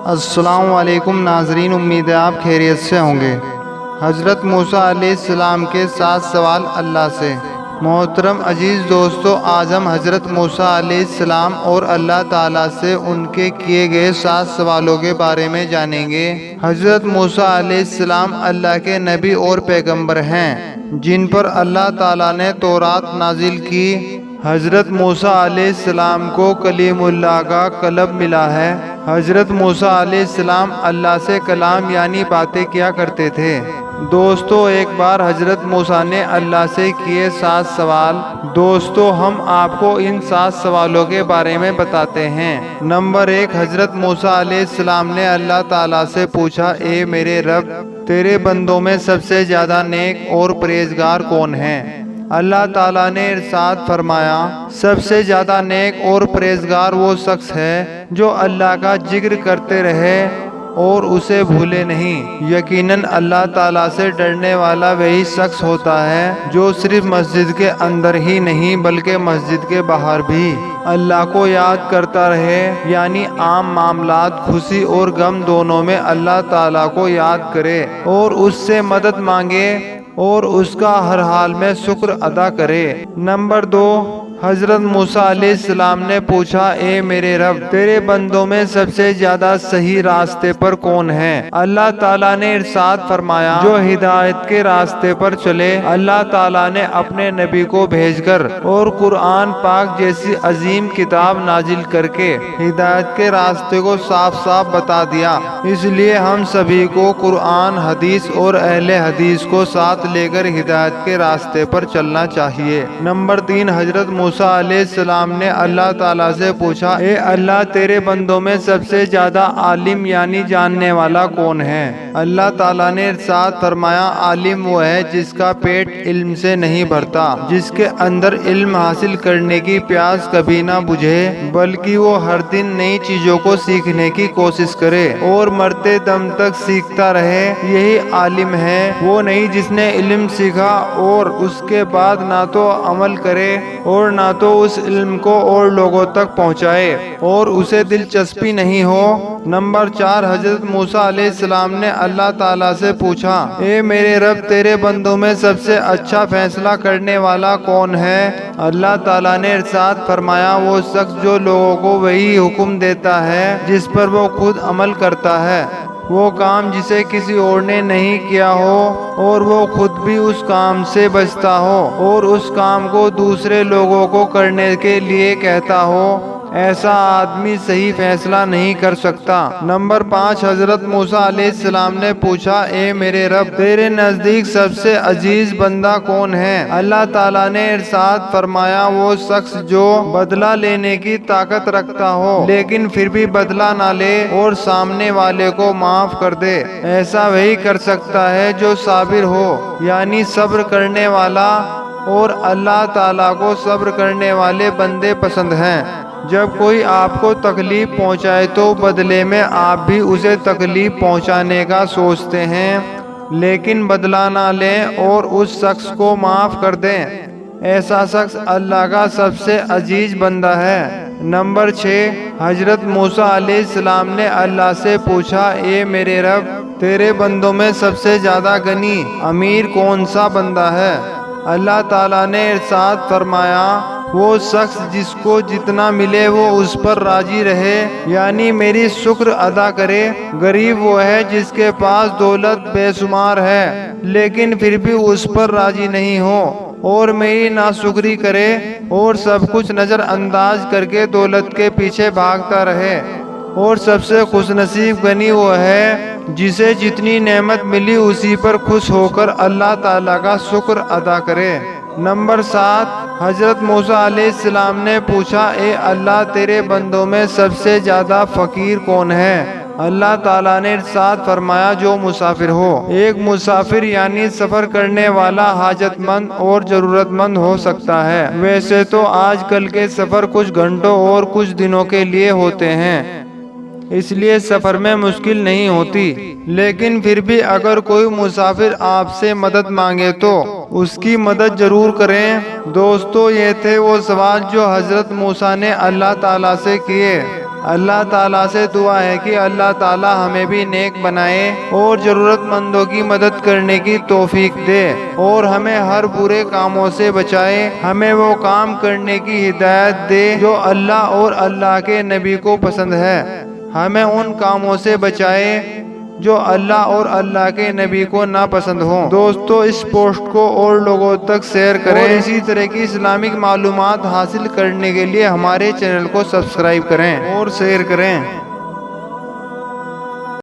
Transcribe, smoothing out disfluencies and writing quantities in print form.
السلام علیکم ناظرین، امید ہے آپ خیریت سے ہوں گے۔ حضرت موسیٰ علیہ السلام کے 7 سوال اللہ سے۔ محترم عزیز دوستو، آج ہم حضرت موسیٰ علیہ السلام اور اللہ تعالیٰ سے ان کے کیے گئے 7 سوالوں کے بارے میں جانیں گے۔ حضرت موسیٰ علیہ السلام اللہ کے نبی اور پیغمبر ہیں جن پر اللہ تعالیٰ نے تورات نازل کی۔ حضرت موسیٰ علیہ السلام کو کلیم اللہ کا قلم ملا ہے۔ حضرت موسیٰ علیہ السلام اللہ سے کلام یعنی باتیں کیا کرتے تھے۔ دوستو، ایک بار حضرت موسیٰ نے اللہ سے کیے 7 سوال۔ دوستو، ہم آپ کو ان 7 سوالوں کے بارے میں بتاتے ہیں۔ نمبر 1، حضرت موسیٰ علیہ السلام نے اللہ تعالیٰ سے پوچھا، اے میرے رب، تیرے بندوں میں سب سے زیادہ نیک اور پرہیزگار کون ہے؟ اللہ تعالیٰ نے ارشاد فرمایا، سب سے زیادہ نیک اور پرہیزگار وہ شخص ہے جو اللہ کا ذکر کرتے رہے اور اسے بھولے نہیں۔ یقیناً اللہ تعالیٰ سے ڈرنے والا وہی شخص ہوتا ہے جو صرف مسجد کے اندر ہی نہیں بلکہ مسجد کے باہر بھی اللہ کو یاد کرتا رہے، یعنی عام معاملات، خوشی اور غم دونوں میں اللہ تعالیٰ کو یاد کرے اور اس سے مدد مانگے اور اس کا ہر حال میں شکر ادا کرے۔ نمبر 2، حضرت موسیٰ علیہ السلام نے پوچھا، اے میرے رب، تیرے بندوں میں سب سے زیادہ صحیح راستے پر کون ہے؟ اللہ تعالیٰ نے ارشاد فرمایا، جو ہدایت کے راستے پر چلے۔ اللہ تعالیٰ نے اپنے نبی کو بھیج کر اور قرآن پاک جیسی عظیم کتاب نازل کر کے ہدایت کے راستے کو صاف صاف بتا دیا۔ اس لیے ہم سبھی کو قرآن، حدیث اور اہل حدیث کو ساتھ لے کر ہدایت کے راستے پر چلنا چاہیے۔ نمبر 3، حضرت موسیٰ علیہ السلام نے اللہ تعالیٰ سے پوچھا، اے اللہ، تیرے بندوں میں سب سے زیادہ عالم یعنی جاننے والا کون ہے؟ اللہ تعالیٰ نے ارشاد فرمایا، عالم وہ ہے جس کا پیٹ علم سے نہیں بھرتا، جس کے اندر علم حاصل کرنے کی پیاس کبھی نہ بجھے، بلکہ وہ ہر دن نئی چیزوں کو سیکھنے کی کوشش کرے اور مرتے دم تک سیکھتا رہے۔ یہی عالم ہے، وہ نہیں جس نے علم سیکھا اور اس کے بعد نہ تو عمل کرے اور نہ تو اس علم کو اور لوگوں تک پہنچائے اور اسے دلچسپی نہیں ہو۔ نمبر 4، حضرت موسیٰ علیہ السلام نے اللہ تعالیٰ سے پوچھا، اے میرے رب، تیرے بندوں میں سب سے اچھا فیصلہ کرنے والا کون ہے؟ اللہ تعالیٰ نے ارشاد فرمایا، وہ شخص جو لوگوں کو وہی حکم دیتا ہے جس پر وہ خود عمل کرتا ہے، وہ کام جسے کسی اور نے نہیں کیا ہو اور وہ خود بھی اس کام سے بچتا ہو اور اس کام کو دوسرے لوگوں کو کرنے کے لیے کہتا ہو، ایسا آدمی صحیح فیصلہ نہیں کر سکتا۔ نمبر 5، حضرت موسیٰ علیہ السلام نے پوچھا، اے میرے رب، تیرے نزدیک سب سے عزیز بندہ کون ہے؟ اللہ تعالیٰ نے ارشاد فرمایا، وہ شخص جو بدلہ لینے کی طاقت رکھتا ہو لیکن پھر بھی بدلہ نہ لے اور سامنے والے کو معاف کر دے، ایسا وہی کر سکتا ہے جو صابر ہو، یعنی صبر کرنے والا، اور اللہ تعالیٰ کو صبر کرنے والے بندے پسند ہیں۔ جب کوئی آپ کو تکلیف پہنچائے تو بدلے میں آپ بھی اسے تکلیف پہنچانے کا سوچتے ہیں، لیکن بدلہ نہ لیں اور اس شخص کو معاف کر دیں، ایسا شخص اللہ کا سب سے عزیز بندہ ہے۔ نمبر 6، حضرت موسیٰ علیہ السلام نے اللہ سے پوچھا، اے میرے رب، تیرے بندوں میں سب سے زیادہ غنی امیر کون سا بندہ ہے؟ اللہ تعالیٰ نے ارشاد فرمایا، وہ شخص جس کو جتنا ملے وہ اس پر راضی رہے، یعنی میری شکر ادا کرے۔ غریب وہ ہے جس کے پاس دولت بے شمار ہے لیکن پھر بھی اس پر راضی نہیں ہو اور میری ناشکری کرے اور سب کچھ نظر انداز کر کے دولت کے پیچھے بھاگتا رہے۔ اور سب سے خوش نصیب غنی وہ ہے جسے جتنی نعمت ملی اسی پر خوش ہو کر اللہ تعالیٰ کا شکر ادا کرے۔ نمبر 7، حضرت موسیٰ علیہ السلام نے پوچھا، اے اللہ، تیرے بندوں میں سب سے زیادہ فقیر کون ہے؟ اللہ تعالیٰ نے ارشاد فرمایا، جو مسافر ہو۔ ایک مسافر یعنی سفر کرنے والا حاجت مند اور ضرورت مند ہو سکتا ہے۔ ویسے تو آج کل کے سفر کچھ گھنٹوں اور کچھ دنوں کے لیے ہوتے ہیں، اس لیے سفر میں مشکل نہیں ہوتی، لیکن پھر بھی اگر کوئی مسافر آپ سے مدد مانگے تو اس کی مدد ضرور کریں۔ دوستو، یہ تھے وہ سوال جو حضرت موسیٰ نے اللہ تعالیٰ سے کیے۔ اللہ تعالیٰ سے دعا ہے کہ اللہ تعالیٰ ہمیں بھی نیک بنائے اور ضرورت مندوں کی مدد کرنے کی توفیق دے اور ہمیں ہر برے کاموں سے بچائے، ہمیں وہ کام کرنے کی ہدایت دے جو اللہ اور اللہ کے نبی کو پسند ہے، ہمیں ان کاموں سے بچائے جو اللہ اور اللہ کے نبی کو ناپسند ہوں۔ دوستو، اس پوسٹ کو اور لوگوں تک شیئر کریں اور اسی طرح کی اسلامک معلومات حاصل کرنے کے لیے ہمارے چینل کو سبسکرائب کریں اور شیئر کریں۔